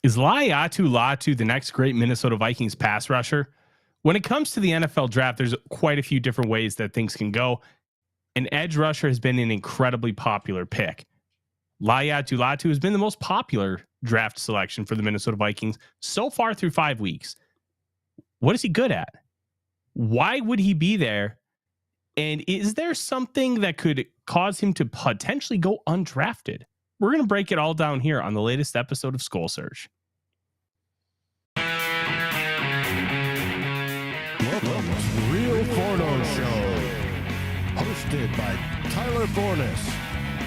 Is Laiatu Latu the next great Minnesota Vikings pass rusher? When it comes to the NFL draft, there's quite a few different ways that things can go. An edge rusher has been an incredibly popular pick. Laiatu Latu has been the most popular draft selection for the Minnesota Vikings so far through 5 weeks. What is he good at? Why would he be there? And is there something that could cause him to potentially go undrafted? We're going to break it all down here on the latest episode of SKOL Search. Welcome to Real Forno Show, hosted by Tyler Forness,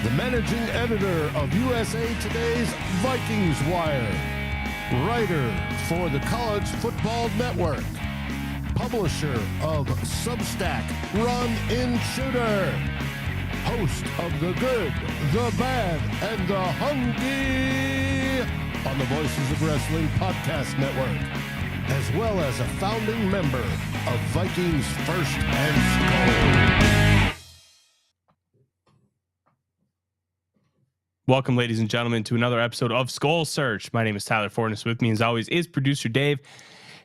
the managing editor of USA Today's Vikings Wire, writer for the College Football Network, publisher of Substack Run In Shooter, host of The Good, The Bad, and The Hungry on the Voices of Wrestling Podcast Network, as well as a founding member of Vikings First and SKOL. Welcome, ladies and gentlemen, to another episode of SKOL Search. My name is Tyler Forness. With me, as always, is producer Dave.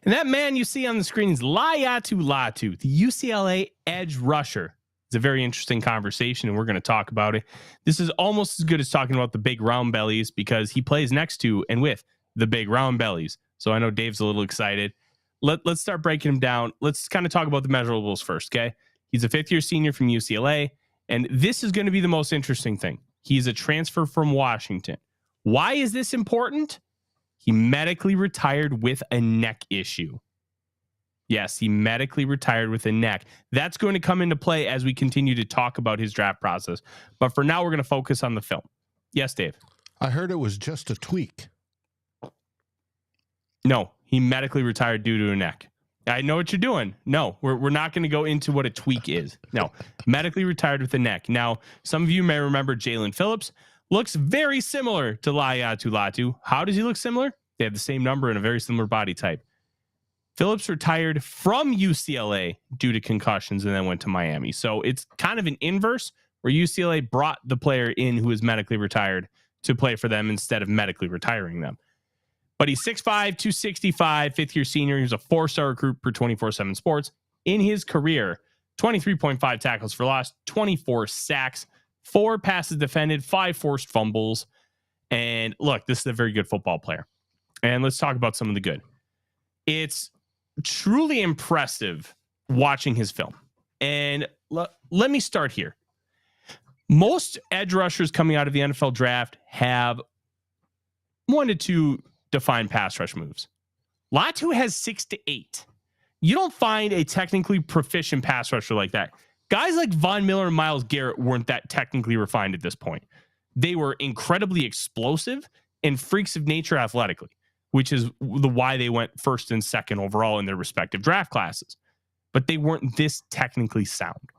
And that man you see on the screen is Laiatu Latu, the UCLA edge rusher. It's a very interesting conversation, and we're going to talk about it. This is almost as good as talking about the big round bellies because he plays next to and with the big round bellies. So I know Dave's a little excited. Let's start breaking him down. Let's kind of talk about the measurables first, okay? He's a fifth-year senior from UCLA, and this is going to be the most interesting thing. He's a transfer from Washington. Why is this important? He medically retired with a neck issue. Yes, he medically retired with a neck. That's going to come into play as we continue to talk about his draft process. But for now, we're going to focus on the film. Yes, Dave? I heard it was just a tweak. No, he medically retired due to a neck. I know what you're doing. No, we're not going to go into what a tweak is. No, medically retired with a neck. Now, some of you may remember Jalen Phillips. Looks very similar to Laiatu Latu. How does he look similar? They have the same number and a very similar body type. Phillips retired from UCLA due to concussions and then went to Miami. So it's kind of an inverse where UCLA brought the player in who is medically retired to play for them instead of medically retiring them. But he's 6'5", 265, fifth-year senior. He was a four-star recruit per 24/7 Sports. In his career, 23.5 tackles for loss, 24 sacks, 4 passes defended, 5 forced fumbles. And look, this is a very good football player. And let's talk about some of the good. It's truly impressive watching his film. And let me start here. Most edge rushers coming out of the NFL draft have 1 to 2 defined pass rush moves. Latu has 6 to 8. You don't find a technically proficient pass rusher like that. Guys like Von Miller and Myles Garrett weren't that technically refined at this point. They were incredibly explosive and freaks of nature athletically, which is why they went first and second overall in their respective draft classes. But they weren't this technically sound.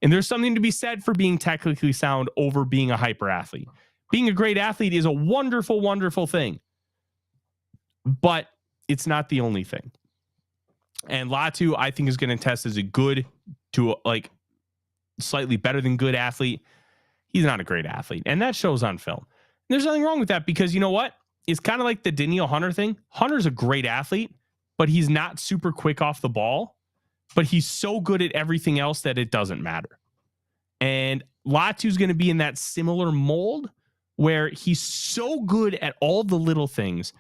And there's something to be said for being technically sound over being a hyper athlete. Being a great athlete is a wonderful, wonderful thing. But it's not the only thing. And Latu, I think, is going to test as a good to like slightly better than good athlete. He's not a great athlete. And that shows on film. And there's nothing wrong with that because you know what? It's kind of like the Danielle Hunter thing. Hunter's a great athlete, but he's not super quick off the ball. But he's so good at everything else that it doesn't matter. And Latu's going to be in that similar mold where he's so good at all the little things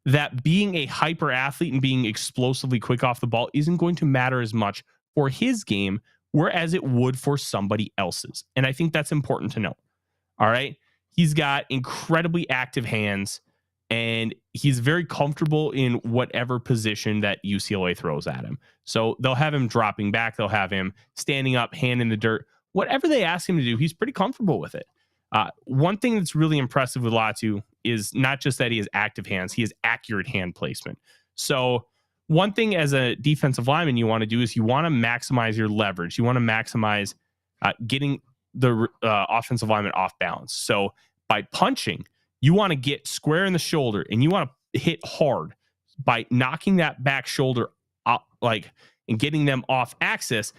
that being a hyper athlete and being explosively quick off the ball isn't going to matter as much for his game, whereas it would for somebody else's. And I think that's important to note. All right. He's got incredibly active hands and he's very comfortable in whatever position that UCLA throws at him. So they'll have him dropping back. They'll have him standing up, hand in the dirt, whatever they ask him to do. He's pretty comfortable with it. One thing that's really impressive with Latu is not just that he has active hands, he has accurate hand placement. So one thing as a defensive lineman you want to do is you want to maximize your leverage. You want to maximize getting the offensive lineman off balance. So by punching, you want to get square in the shoulder and you want to hit hard by knocking that back shoulder up, and getting them off axis.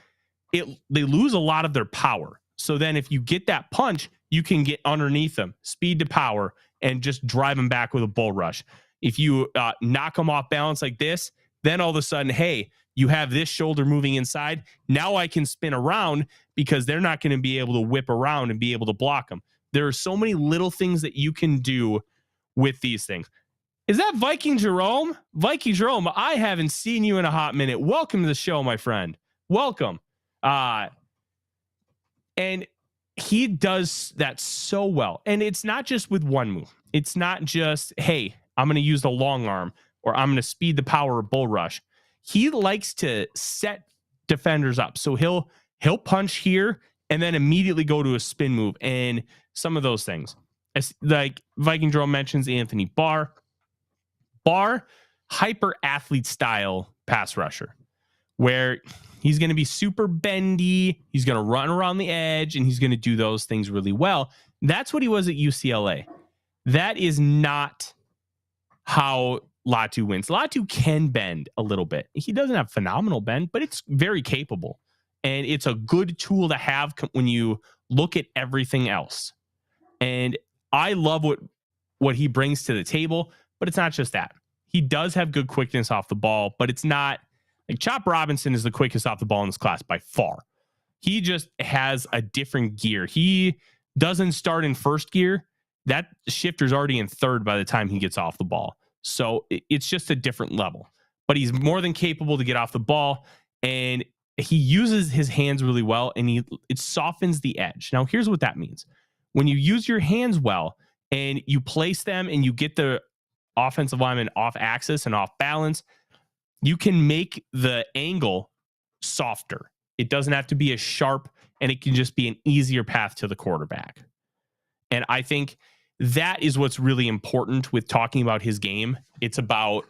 They lose a lot of their power. So then if you get that punch, you can get underneath them, speed to power, and just drive them back with a bull rush. If you knock them off balance like this, then all of a sudden, hey, you have this shoulder moving inside. Now I can spin around because they're not going to be able to whip around and be able to block them. There are so many little things that you can do with these things. Is that Viking Jerome? Viking Jerome, I haven't seen you in a hot minute. Welcome to the show, my friend. Welcome. And he does that so well. And it's not just with one move. It's not just, hey, I'm going to use the long arm or I'm going to speed the power of bull rush. He likes to set defenders up. So he'll punch here and then immediately go to a spin move and some of those things. As, like Viking Jerome mentions Anthony Barr, hyper athlete style pass rusher, where he's going to be super bendy. He's going to run around the edge and he's going to do those things really well. That's what he was at UCLA. That is not how Latu wins. Latu can bend a little bit. He doesn't have phenomenal bend, but it's very capable. And it's a good tool to have when you look at everything else. And I love what he brings to the table, but it's not just that. He does have good quickness off the ball, but it's not like Chop Robinson is the quickest off the ball in this class by far. He just has a different gear. He doesn't start in first gear. That shifter's already in third by the time he gets off the ball. So it's just a different level, but he's more than capable to get off the ball, and he uses his hands really well, and it softens the edge. Now, here's what that means. When you use your hands well and you place them and you get the offensive lineman off axis and off balance, you can make the angle softer. It doesn't have to be as sharp, and it can just be an easier path to the quarterback. And I think that is what's really important with talking about his game. It's about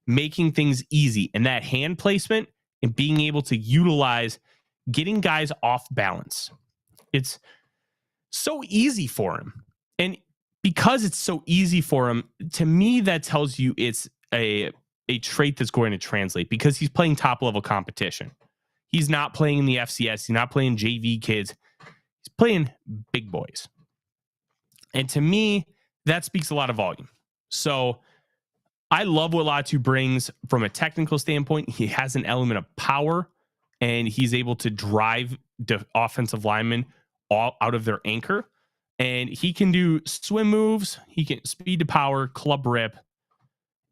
making things easy, and that hand placement and being able to utilize getting guys off balance. It's so easy for him. And because it's so easy for him, to me, that tells you it's a trait that's going to translate, because he's playing top level competition. He's not playing in the FCS. He's not playing JV kids. He's playing big boys. And to me, that speaks a lot of volume. So I love what Latu brings from a technical standpoint. He has an element of power, and he's able to drive the offensive linemen all out of their anchor. And he can do swim moves. He can speed to power, club rip,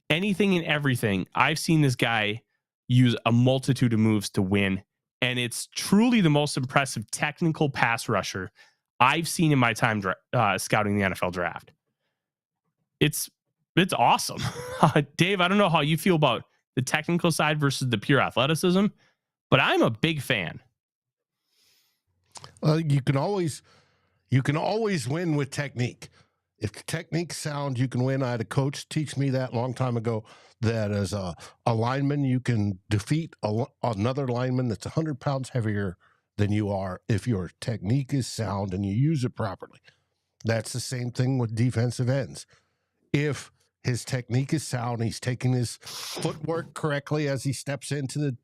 anything and everything. I've seen this guy use a multitude of moves to win. And it's truly the most impressive technical pass rusher I've seen in my time scouting the NFL draft. It's awesome. Dave, I don't know how you feel about the technical side versus the pure athleticism, but I'm a big fan. Well, you can always win with technique. If the technique's sound, you can win. I had a coach teach me that a long time ago, that as a lineman, you can defeat another lineman that's 100 pounds heavier than you are if your technique is sound and you use it properly. That's the same thing with defensive ends. If his technique is sound, he's taking his footwork correctly as he steps into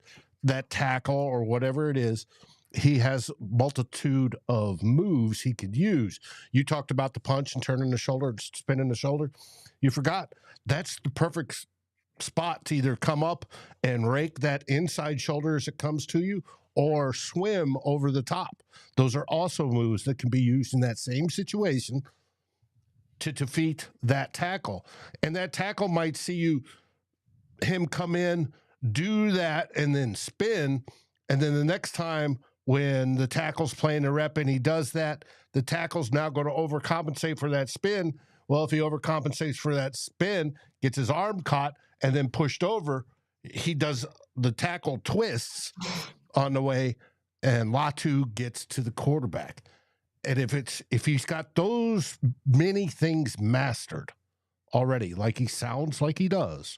that tackle or whatever it is, he has multitude of moves he could use. You talked about the punch and turning the shoulder, spinning the shoulder. You forgot that's the perfect spot to either come up and rake that inside shoulder as it comes to you, or swim over the top. Those are also moves that can be used in that same situation to defeat that tackle. And that tackle might see him come in, do that, and then spin. And then the next time when the tackle's playing a rep and he does that, the tackle's now going to overcompensate for that spin. Well, if he overcompensates for that spin, gets his arm caught and then pushed over, the tackle twists on the way, and Latu gets to the quarterback. And if he's got those many things mastered already, like he sounds like he does,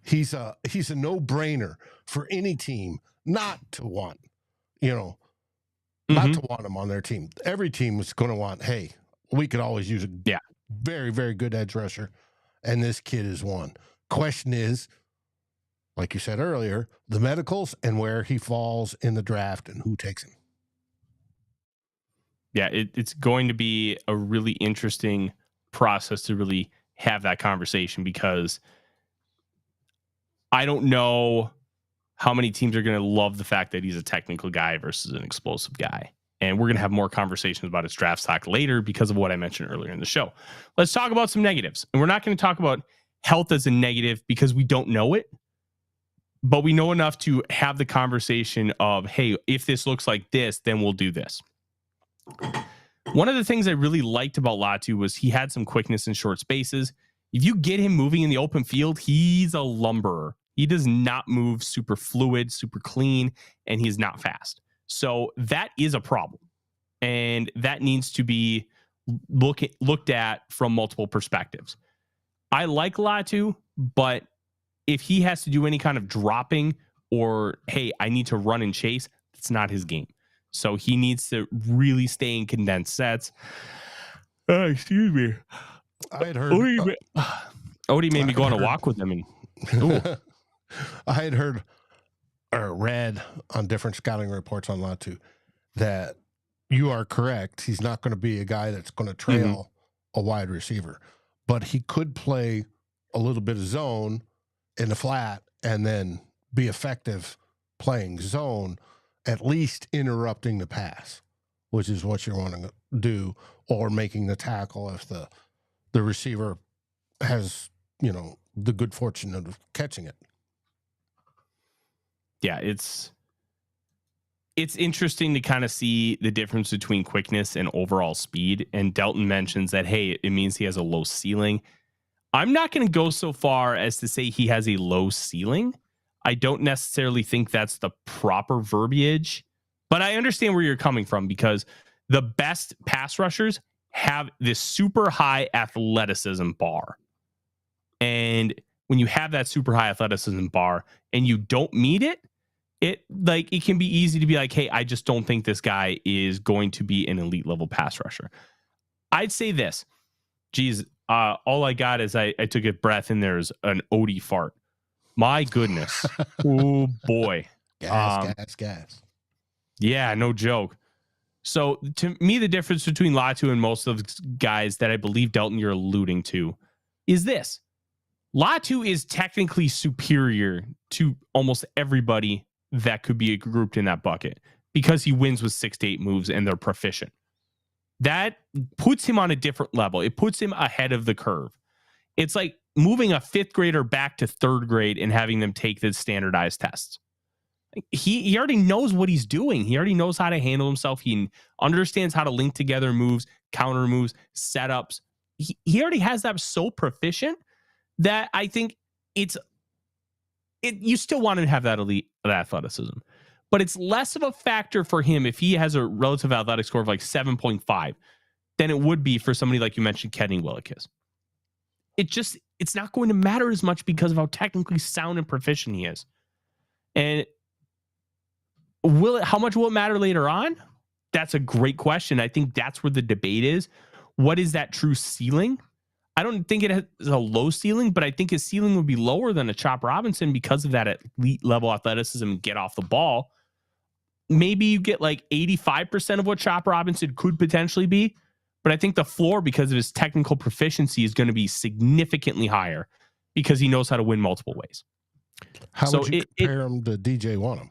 he's a no-brainer for any team not to want, not to want him on their team. Every team is going to want, hey, we could always use a very, very good edge rusher, and this kid is one. Question is, like you said earlier, the medicals and where he falls in the draft and who takes him. Yeah, it's going to be a really interesting process to really have that conversation, because I don't know how many teams are going to love the fact that he's a technical guy versus an explosive guy. And we're going to have more conversations about his draft stock later because of what I mentioned earlier in the show. Let's talk about some negatives. And we're not going to talk about health as a negative because we don't know it, but we know enough to have the conversation of, hey, if this looks like this, then we'll do this. One of the things I really liked about Latu was he had some quickness in short spaces. If you get him moving in the open field, he's a lumberer. He does not move super fluid, super clean, and he's not fast. So that is a problem. And that needs to be looked at from multiple perspectives. I like Latu, but if he has to do any kind of dropping or, hey, I need to run and chase, it's not his game. So he needs to really stay in condensed sets. Excuse me. I had heard Odie made me go on a walk with him. And I had heard or read on different scouting reports on Latu that you are correct. He's not going to be a guy that's going to trail a wide receiver, but he could play a little bit of zone in the flat and then be effective playing zone, at least interrupting the pass, which is what you're wanting to do, or making the tackle if the receiver has, the good fortune of catching it. Yeah, it's interesting to kind of see the difference between quickness and overall speed. And Delton mentions that, hey, it means he has a low ceiling. I'm not going to go so far as to say he has a low ceiling. I don't necessarily think that's the proper verbiage, but I understand where you're coming from, because the best pass rushers have this super high athleticism bar. And when you have that super high athleticism bar and you don't meet it, it can be easy to be like, hey, I just don't think this guy is going to be an elite level pass rusher. I'd say this. Geez, all I got is I took a breath and there's an Odie fart. My goodness. Oh, boy. Gas. Yeah, no joke. So to me, the difference between Latu and most of the guys that I believe, Delton, you're alluding to is this. Latu is technically superior to almost everybody that could be grouped in that bucket because he wins with 6 to 8 moves and they're proficient. That puts him on a different level. It puts him ahead of the curve. It's like moving a 5th grader back to 3rd grade and having them take the standardized tests. He already knows what he's doing. He already knows how to handle himself. He understands how to link together moves, counter moves, setups. He already has that so proficient that I think you still want to have that elite athleticism, but it's less of a factor for him if he has a relative athletic score of like 7.5 than it would be for somebody like you mentioned, Kenny Willekes. It's not going to matter as much because of how technically sound and proficient he is. And how much will it matter later on? That's a great question. I think that's where the debate is. What is that true ceiling? I don't think it has a low ceiling, but I think his ceiling would be lower than a Chop Robinson because of that elite level athleticism and get off the ball. Maybe you get like 85% of what Chop Robinson could potentially be, but I think the floor, because of his technical proficiency, is going to be significantly higher because he knows how to win multiple ways. How would you compare him to DJ Wanham?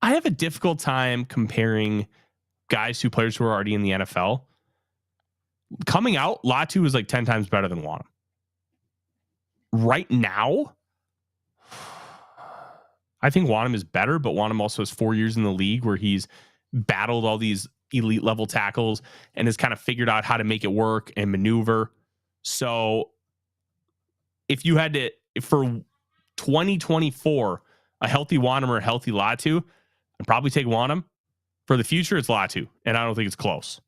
I have a difficult time comparing players who are already in the NFL. Coming out, Latu is like 10 times better than Wanham. Right now, I think Wanham is better, but Wanham also has 4 years in the league where he's battled all these elite level tackles and has kind of figured out how to make it work and maneuver. So if you had to, for 2024, a healthy Wanham or a healthy Latu, I'd probably take Wanham. For the future, it's Latu, and I don't think it's close.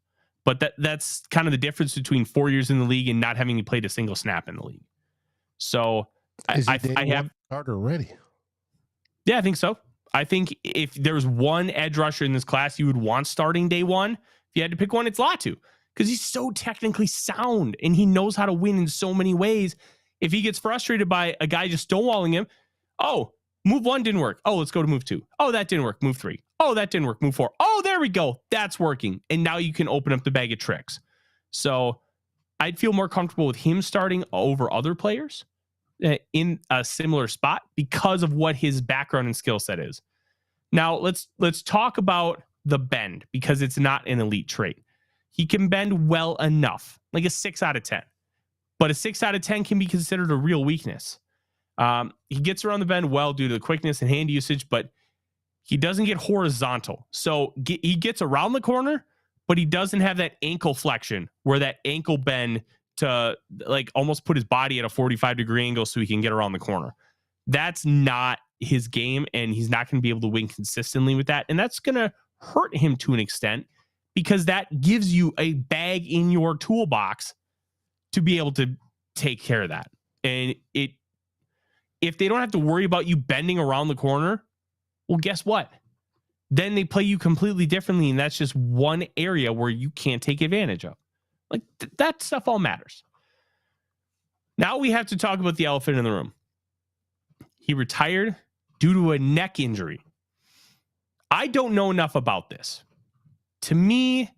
But that's kind of the difference between 4 years in the league and not having played a single snap in the league. So I have starter ready. Yeah, I think so. I think if there's one edge rusher in this class you would want starting day one, if you had to pick one, it's Latu, because he's so technically sound and he knows how to win in so many ways. If he gets frustrated by a guy just stonewalling him, Move 1 didn't work. Oh, let's go to move 2. Oh, that didn't work. Move 3. Oh, that didn't work. Move 4. Oh, there we go. That's working. And now you can open up the bag of tricks. So I'd feel more comfortable with him starting over other players in a similar spot because of what his background and skill set is. Now let's talk about the bend, because it's not an elite trait. He can bend well enough, like a 6 out of 10, but a 6 out of 10 can be considered a real weakness. He gets around the bend well due to the quickness and hand usage, but he doesn't get horizontal. So he gets around the corner, but he doesn't have that ankle flexion where that ankle bend to like almost put his body at a 45-degree angle so he can get around the corner. That's not his game, and he's not going to be able to win consistently with that. And that's going to hurt him to an extent, because that gives you a bag in your toolbox to be able to take care of that. And if they don't have to worry about you bending around the corner, well, guess what? Then they play you completely differently, and that's just one area where you can't take advantage of. Like that stuff all matters. Now we have to talk about the elephant in the room. He retired due to a neck injury. I don't know enough about this. To me,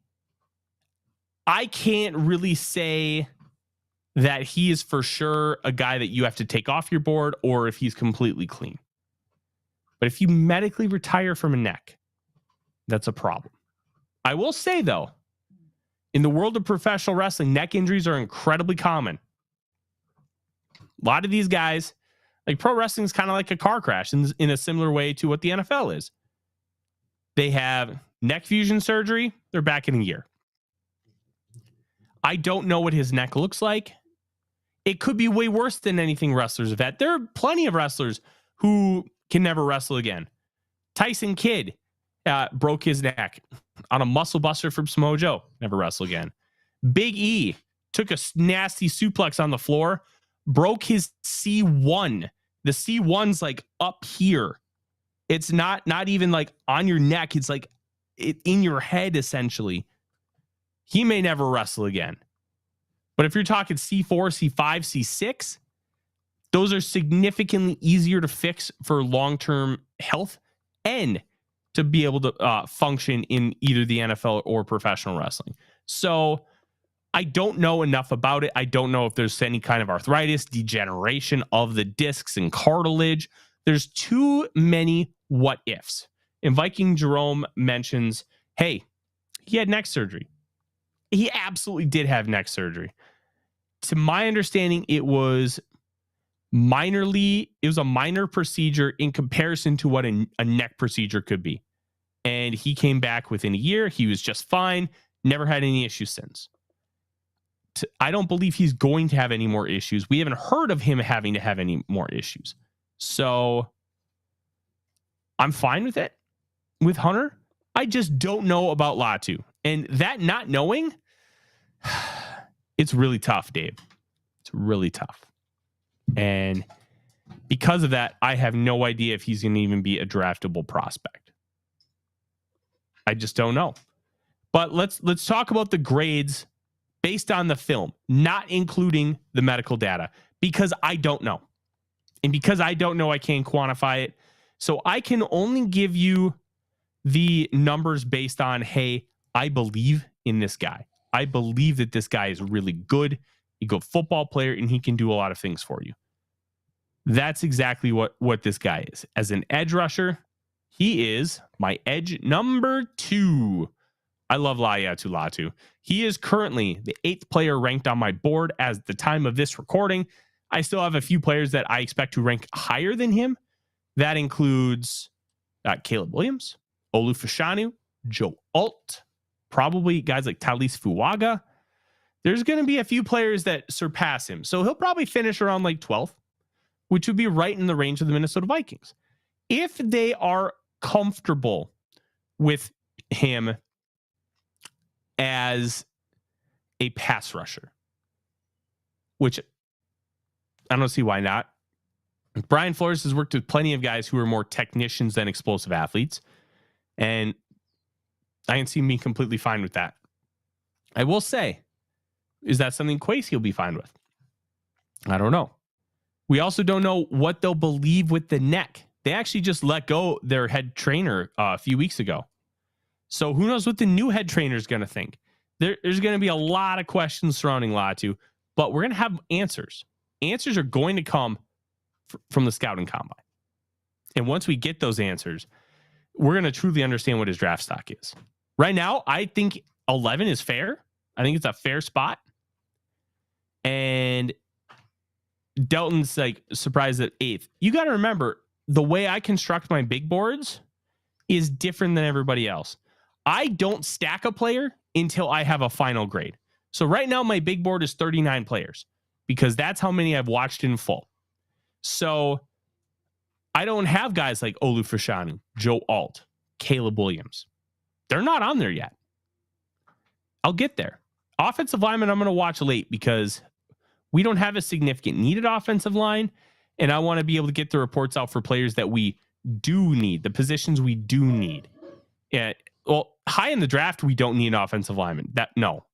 I can't really say that he is for sure a guy that you have to take off your board or if he's completely clean. But if you medically retire from a neck, that's a problem. I will say, though, in the world of professional wrestling, neck injuries are incredibly common. A lot of these guys, like pro wrestling is kind of like a car crash in a similar way to what the NFL is. They have neck fusion surgery. They're back in a year. I don't know what his neck looks like. It could be way worse than anything wrestlers have had. There are plenty of wrestlers who can never wrestle again. Tyson Kidd broke his neck on a muscle buster from Samoa Joe. Never wrestle again. Big E took a nasty suplex on the floor, broke his C1. The C1's like up here. It's not even like on your neck. It's like in your head, essentially. He may never wrestle again. But if you're talking C4, C5, C6, those are significantly easier to fix for long-term health and to be able to function in either the NFL or professional wrestling. So I don't know enough about it. I don't know if there's any kind of arthritis, degeneration of the discs and cartilage. There's too many what ifs. And Viking Jerome mentions, hey, he had neck surgery. He absolutely did have neck surgery. To my understanding, it was a minor procedure in comparison to what a neck procedure could be. And he came back within a year. He was just fine. Never had any issues since. I don't believe he's going to have any more issues. We haven't heard of him having to have any more issues. So I'm fine with it with Hunter. I just don't know about Latu. And that not knowing, it's really tough, Dave. It's really tough. And because of that, I have no idea if he's going to even be a draftable prospect. I just don't know. But let's talk about the grades based on the film, not including the medical data, because I don't know. And because I don't know, I can't quantify it. So I can only give you the numbers based on, hey, I believe in this guy. I believe that this guy is really good. He's a good football player, and he can do a lot of things for you. That's exactly what this guy is. As an edge rusher, he is my edge number 2. I love Laiatu Latu. He is currently the 8th player ranked on my board as the time of this recording. I still have a few players that I expect to rank higher than him. That includes Caleb Williams, Olu Fashanu, Joe Alt, probably guys like Talis Fuaga. There's going to be a few players that surpass him. So he'll probably finish around like 12th, which would be right in the range of the Minnesota Vikings. If they are comfortable with him as a pass rusher, which I don't see why not. Brian Flores has worked with plenty of guys who are more technicians than explosive athletes. And I can see me completely fine with that. I will say, is that something Kwesi will be fine with? I don't know. We also don't know what they'll believe with the neck. they actually just let go their head trainer a few weeks ago. So who knows what the new head trainer is going to think? There's going to be a lot of questions surrounding Latu, but we're going to have answers. Answers are going to come from the scouting combine. And once we get those answers, we're going to truly understand what his draft stock is. Right now, I think 11 is fair. I think it's a fair spot. And Delton's like surprised at 8th. You got to remember, the way I construct my big boards is different than everybody else. I don't stack a player until I have a final grade. So right now, my big board is 39 players because that's how many I've watched in full. So I don't have guys like Olu Fashanu, Joe Alt, Caleb Williams. They're not on there yet. I'll get there. Offensive lineman, I'm going to watch late because we don't have a significant needed offensive line. And I want to be able to get the reports out for players that we do need, the positions we do need. Yeah. Well, high in the draft, we don't need an offensive lineman.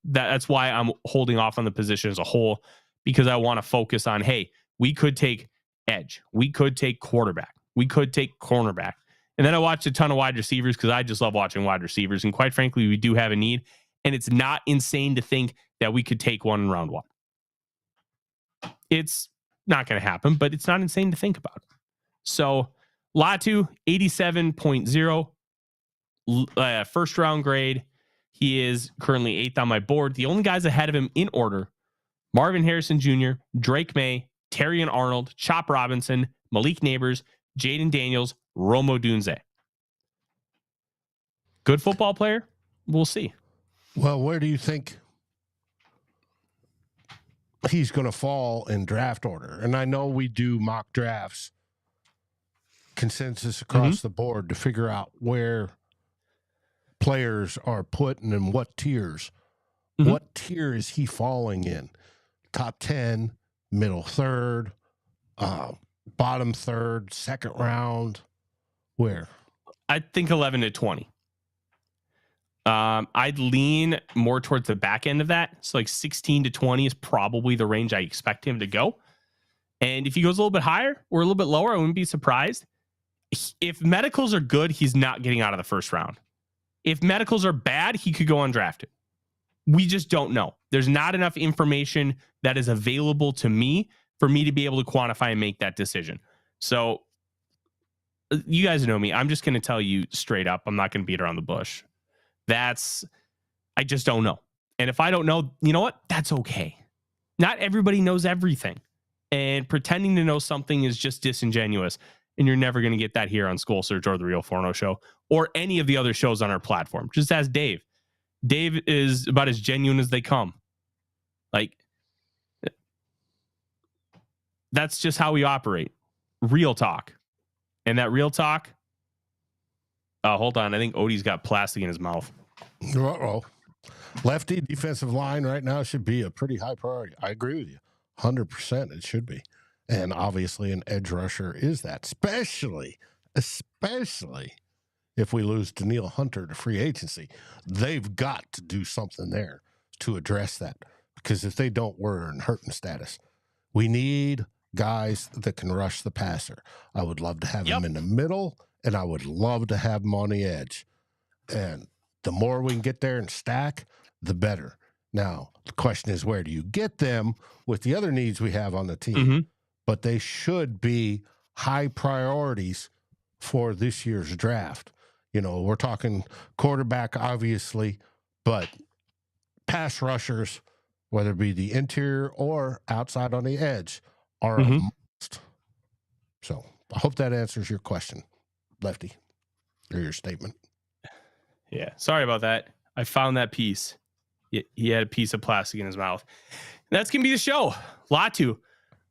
That's why I'm holding off on the position as a whole, because I want to focus on, hey, we could take edge. We could take quarterback. We could take cornerback. And then I watched a ton of wide receivers because I just love watching wide receivers. And quite frankly, we do have a need. And it's not insane to think that we could take one in round 1. It's not going to happen, but it's not insane to think about. So Latu, 87.0, first round grade. He is currently 8th on my board. The only guys ahead of him in order: Marvin Harrison Jr., Drake May, Terrion Arnold, Chop Robinson, Malik Neighbors, Jaden Daniels, Romo Dunze. Good football player? We'll see. Well, where do you think he's going to fall in draft order? And I know we do mock drafts, consensus across the board to figure out where players are put and in what tiers. What tier is he falling in? Top 10, middle third, bottom third, second round? Where? I think 11 to 20. I'd lean more towards the back end of that. So like 16 to 20 is probably the range I expect him to go. And if he goes a little bit higher or a little bit lower, I wouldn't be surprised. If medicals are good, he's not getting out of the first round. If medicals are bad, he could go undrafted. We just don't know. There's not enough information that is available to me for me to be able to quantify and make that decision. So you guys know me. I'm just going to tell you straight up. I'm not going to beat around the bush. I just don't know. And if I don't know, you know what? That's okay. Not everybody knows everything. And pretending to know something is just disingenuous. And you're never going to get that here on SKOL Search or the Real Forno Show or any of the other shows on our platform. Just ask Dave. Dave is about as genuine as they come. Like, that's just how we operate. Real talk. And that real talk, hold on. I think Odie's got plastic in his mouth. Uh-oh. Lefty defensive line right now should be a pretty high priority. I agree with you. 100% it should be. And obviously an edge rusher is that, especially if we lose Daniil Hunter to free agency. They've got to do something there to address that, because if they don't, we're in hurting status. We need guys that can rush the passer. I would love to have him in the middle, and I would love to have him on the edge. And the more we can get there and stack, the better. Now, the question is, where do you get them with the other needs we have on the team? But they should be high priorities for this year's draft. You know, we're talking quarterback, obviously, but pass rushers, whether it be the interior or outside on the edge, are a must. So I hope that answers your question, Lefty, or your statement. Yeah, sorry about that. I found that piece. He had a piece of plastic in his mouth. That's going to be the show. Latu,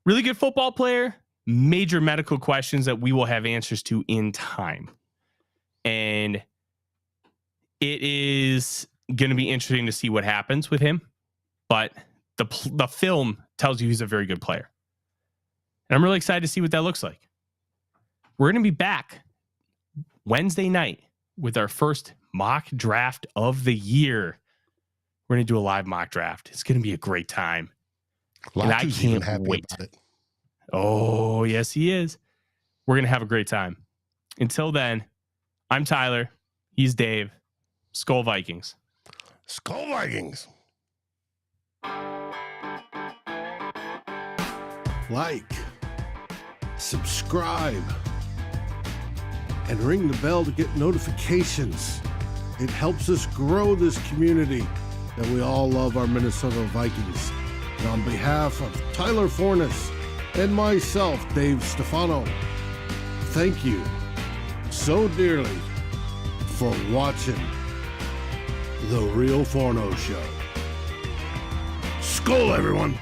really good football player, major medical questions that we will have answers to in time. And it is going to be interesting to see what happens with him. But the film tells you he's a very good player. And I'm really excited to see what that looks like. We're going to be back Wednesday night with our first mock draft of the year. We're going to do a live mock draft. It's going to be a great time. And I can't wait. about it. Oh, yes, he is. We're going to have a great time. Until then, I'm Tyler. He's Dave. SKOL Vikings. SKOL Vikings. Like, subscribe, and ring the bell to get notifications. It helps us grow this community that we all love, our Minnesota Vikings. And on behalf of Tyler Forness and myself, Dave Stefano, thank you so dearly for watching the Real Forno Show. SKOL, everyone!